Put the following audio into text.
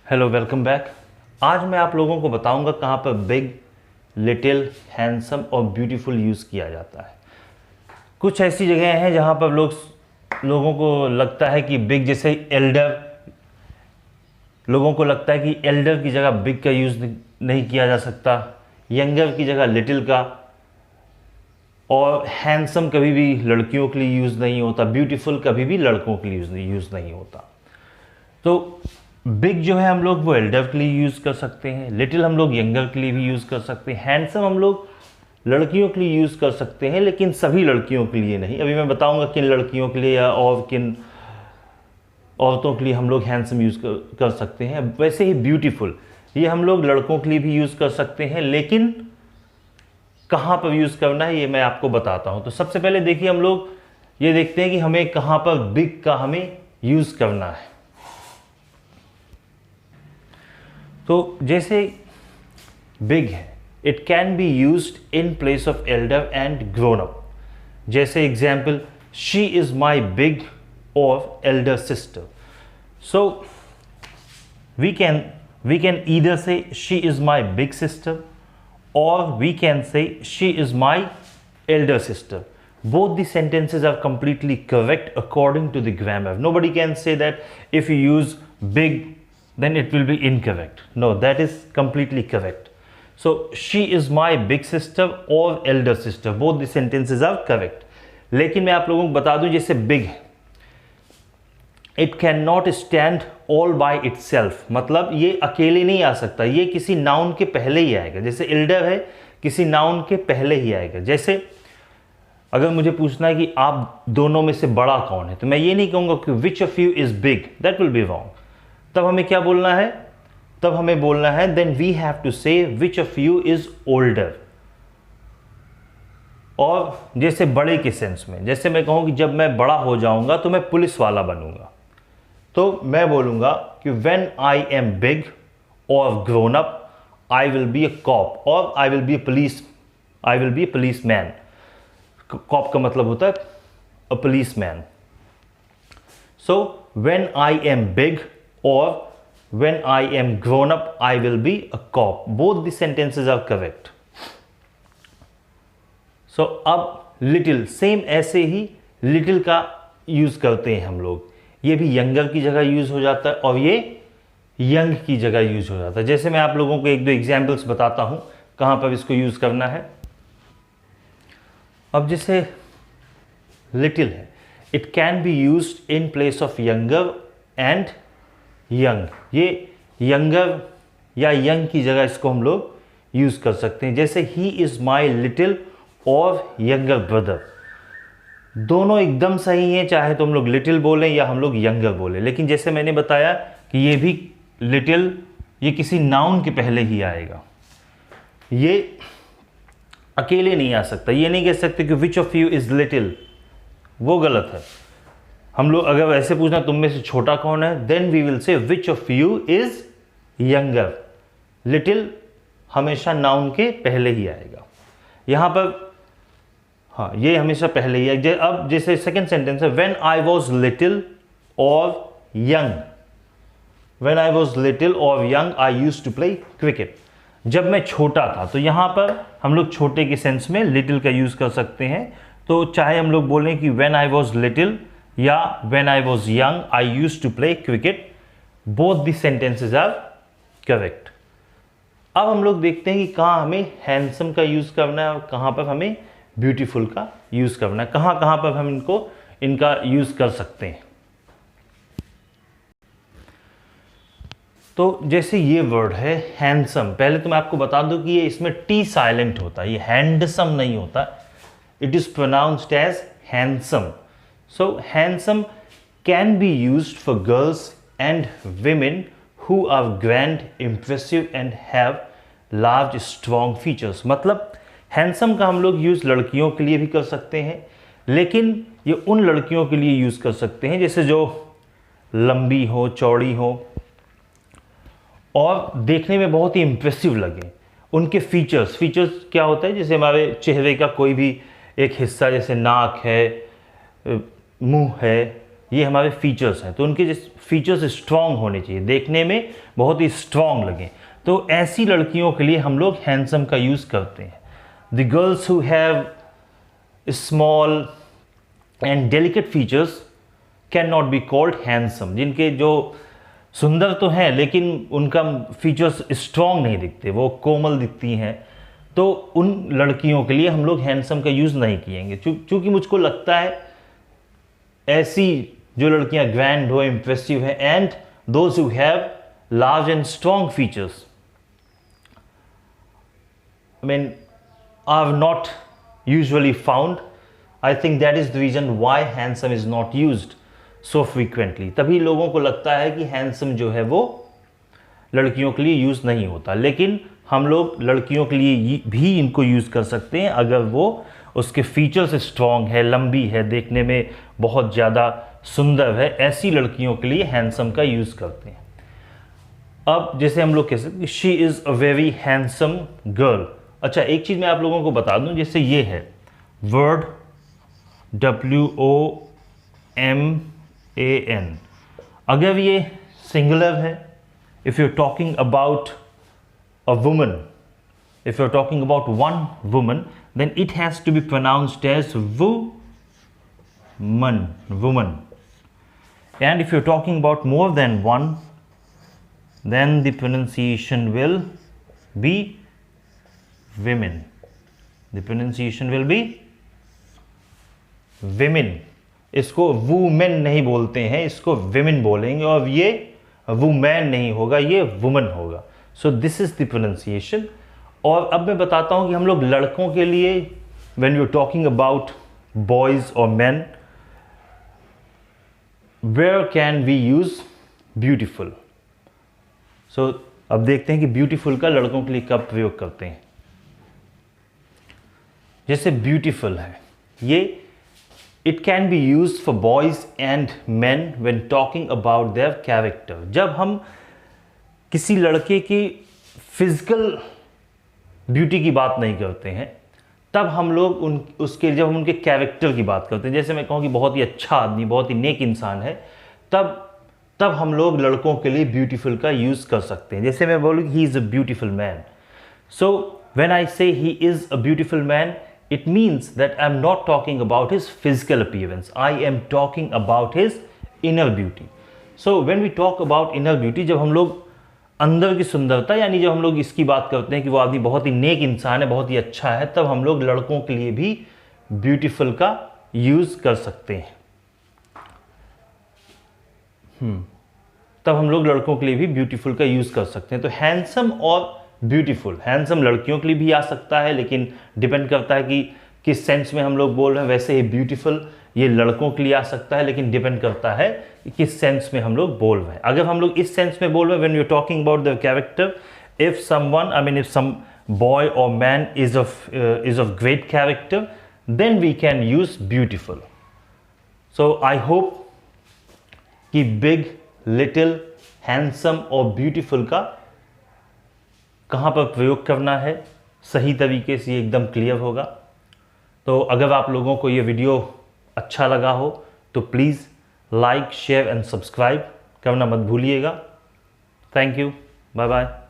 Hello, welcome back. आज मैं आप लोगों को बताऊंगा कहाँ पर बिग, लिटिल, हैंडसम और ब्यूटीफुल यूज़ किया जाता है। कुछ ऐसी जगह हैं जहाँ पर लोगों को लगता है कि बिग जैसे एल्डर, लोगों को लगता है कि एल्डर की जगह बिग का यूज़ नहीं किया जा सकता, यंगर की जगह लिटिल का, और हैंडसम कभी भी लड़कियों के लिए यूज़ नहीं होता, ब्यूटीफुल कभी भी लड़कों के लिए यूज़ नहीं होता। तो बिग जो है हम लोग वो एल्डर के लिए यूज़ कर सकते हैं, लिटिल हम लोग यंगर के लिए भी यूज़ कर सकते हैं, हैंडसम हम लोग लड़कियों के लिए यूज़ कर सकते हैं, लेकिन सभी लड़कियों के लिए नहीं। अभी मैं बताऊंगा किन लड़कियों के लिए या और किन औरतों के लिए हम लोग हैंडसम यूज़ कर सकते हैं। वैसे ही ब्यूटीफुल ये हम लोग लड़कों के लिए भी यूज़ कर सकते हैं, लेकिन कहाँ पर यूज़ करना है ये मैं आपको बताता हूँ। तो सबसे पहले देखिए, हम लोग ये देखते हैं कि हमें कहाँ पर बिग का हमें यूज़ करना है। तो जैसे बिग है, it can be used in place of elder and grown up. जैसे example, she is my big और elder sister. So we can either say she is my big sister और we can say she is my elder sister. Both the sentences are completely correct according to the grammar. Nobody can say that if you use big then it will be incorrect. No, that is completely correct. So she is my big sister or elder sister. Both the sentences are correct. लेकिन मैं आप लोगों को बता दूं, जैसे big it cannot stand all by itself, मतलब ये अकेले नहीं आ सकता, ये किसी नाउन के पहले ही आएगा। जैसे elder है, किसी नाउन के पहले ही आएगा। जैसे अगर मुझे पूछना है कि आप दोनों में से बड़ा कौन है, तो मैं ये नहीं कहूंगा कि विच of you is big, that will be wrong. तब हमें क्या बोलना है? तब हमें बोलना है देन वी हैव टू से which of you is older. और जैसे बड़े के सेंस में, जैसे मैं कहूं कि जब मैं बड़ा हो जाऊंगा तो मैं पुलिस वाला बनूंगा, तो मैं बोलूंगा कि व्हेन आई एम बिग और grown up I will be a cop और I will be a police man. Cop का मतलब होता है a police man. So when I am big और when I am grown up I will be a cop. Both the sentences are correct. So अब little, same ऐसे ही little का use करते हैं हम लोग। ये भी यंगर की जगह यूज हो जाता है और ये यंग की जगह यूज हो जाता है। जैसे मैं आप लोगों को एक दो एग्जाम्पल्स बताता हूं कहां पर इसको यूज करना है। अब जैसे लिटिल है, it can be used in place of younger and young. ये यंगर या यंग की जगह इसको हम लोग यूज कर सकते हैं। जैसे ही इज माई लिटिल और यंगर ब्रदर, दोनों एकदम सही हैं, चाहे तो हम लोग लिटिल बोलें या हम लोग यंगर बोलें। लेकिन जैसे मैंने बताया कि ये भी लिटिल, ये किसी नाउन के पहले ही आएगा, ये अकेले नहीं आ सकता। ये नहीं कह सकते कि विच ऑफ यू इज लिटिल, वो गलत है। हम लोग अगर ऐसे पूछना तुम में से छोटा कौन है, then we will say which of you is younger. Little हमेशा नाउन के पहले ही आएगा। यहां पर हाँ, ये हमेशा पहले ही है। अब जैसे सेकंड सेंटेंस है, व्हेन आई वॉज लिटिल और young. When I was little और young I used to play cricket. जब मैं छोटा था, तो यहां पर हम लोग छोटे के सेंस में लिटिल का यूज कर सकते हैं। तो चाहे हम लोग बोलें कि व्हेन आई वॉज लिटिल या when I was young I used to play cricket, both the sentences are correct. अब हम लोग देखते हैं कि कहां हमें हैंडसम का यूज करना है और कहां पर हमें ब्यूटीफुल का यूज करना है, कहां कहां पर हम इनका यूज कर सकते हैं। तो जैसे ये वर्ड है हैंडसम, पहले तो मैं आपको बता दूं कि ये इसमें टी साइलेंट होता है, ये हैंडसम नहीं होता, it is pronounced as handsome. So handsome can be used for girls and women who are grand, impressive and have large strong features. मतलब हैंडसम का हम लोग यूज लड़कियों के लिए भी कर सकते हैं, लेकिन ये उन लड़कियों के लिए यूज कर सकते हैं जैसे जो लंबी हो, चौड़ी हो और देखने में बहुत ही इंप्रेसिव लगे। उनके फीचर्स क्या होता है, जैसे हमारे चेहरे का कोई भी एक हिस्सा, जैसे नाक है, मुंह है ये हमारे फीचर्स हैं, तो उनके फीचर्स स्ट्रॉन्ग होने चाहिए, देखने में बहुत ही स्ट्रॉन्ग लगें। तो ऐसी लड़कियों के लिए हम लोग हैंडसम का यूज़ करते हैं। The girls who have small and delicate features can not be called handsome. जिनके जो सुंदर तो हैं लेकिन उनका फीचर्स स्ट्रॉन्ग नहीं दिखते, वो कोमल दिखती हैं, तो उन लड़कियों के लिए हम लोग हैंडसम का यूज़ नहीं किएंगे। चूँकि मुझको लगता है ऐसी जो लड़कियां ग्रैंड हो, इम्प्रेसिव है, and those who have large and strong features, I mean, are not usually found. I think that is the reason why handsome is not used so frequently. तभी लोगों को लगता है कि handsome जो है वो लड़कियों के लिए यूज़ नहीं होता, लेकिन हम लोग लड़कियों के लिए भी इनको यूज़ कर सकते हैं अगर वो उसके फीचर्स स्ट्रॉन्ग है, लंबी है, देखने में बहुत ज़्यादा सुंदर है। ऐसी लड़कियों के लिए हैंडसम का यूज़ करते हैं। अब जैसे हम लोग कह सकते हैं she is a very handsome girl. अच्छा, एक चीज़ मैं आप लोगों को बता दूं, जैसे ये है वर्ड WOMAN, अगर ये सिंगुलर है, if you are talking about a woman, if you're talking about one woman, then it has to be pronounced as woman. And if you're talking about more than one, then the pronunciation will be women. The pronunciation will be women. इसको women नहीं बोलते हैं, इसको women बोलेंगे, और ये woman नहीं होगा, ये woman होगा। So this is the pronunciation. और अब मैं बताता हूँ कि हम लोग लड़कों के लिए when you're talking about boys or men, where can we use beautiful? So अब देखते हैं कि beautiful का लड़कों के लिए कब प्रयोग करते हैं। जैसे beautiful है, ये it can be used for boys and men when talking about their character. जब हम किसी लड़के की फिजिकल ब्यूटी की बात नहीं करते हैं, तब हम लोग जब हम उनके कैरेक्टर की बात करते हैं, जैसे मैं कहूँ कि बहुत ही अच्छा आदमी, बहुत ही नेक इंसान है, तब हम लोग लड़कों के लिए ब्यूटीफुल का यूज़ कर सकते हैं। जैसे मैं बोलूँ he is a beautiful man, so when I say he is a beautiful man, it means that I'm not talking about his physical appearance, I am talking about his inner beauty. So when we talk about inner beauty, जब हम लोग अंदर की सुंदरता, यानी जब हम लोग इसकी बात करते हैं कि वो आदमी बहुत ही नेक इंसान है, बहुत ही अच्छा है, तब हम लोग लड़कों के लिए भी ब्यूटीफुल का यूज़ कर सकते हैं। तब हम लोग लड़कों के लिए भी ब्यूटीफुल का यूज़ कर सकते हैं। तो हैंडसम और ब्यूटीफुल, हैंडसम लड़कियों के लिए भी आ सकता है, लेकिन डिपेंड करता है कि किस सेंस में हम लोग बोल रहे हैं। वैसे ही ब्यूटीफुल ये लड़कों के लिए आ सकता है, लेकिन डिपेंड करता है कि किस सेंस में हम लोग बोल रहे हैं। अगर हम लोग इस सेंस में बोल रहे हैं, when you are talking about the character, if someone, I mean if some boy और man is of great character, then we can use beautiful. So I hope कि बिग, लिटिल, हैंडसम और beautiful का कहाँ पर प्रयोग करना है सही तरीके से, ये एकदम क्लियर होगा। तो अगर आप लोगों को ये वीडियो अच्छा लगा हो तो please like, share and subscribe करना मत भूलिएगा। Thank you, bye bye.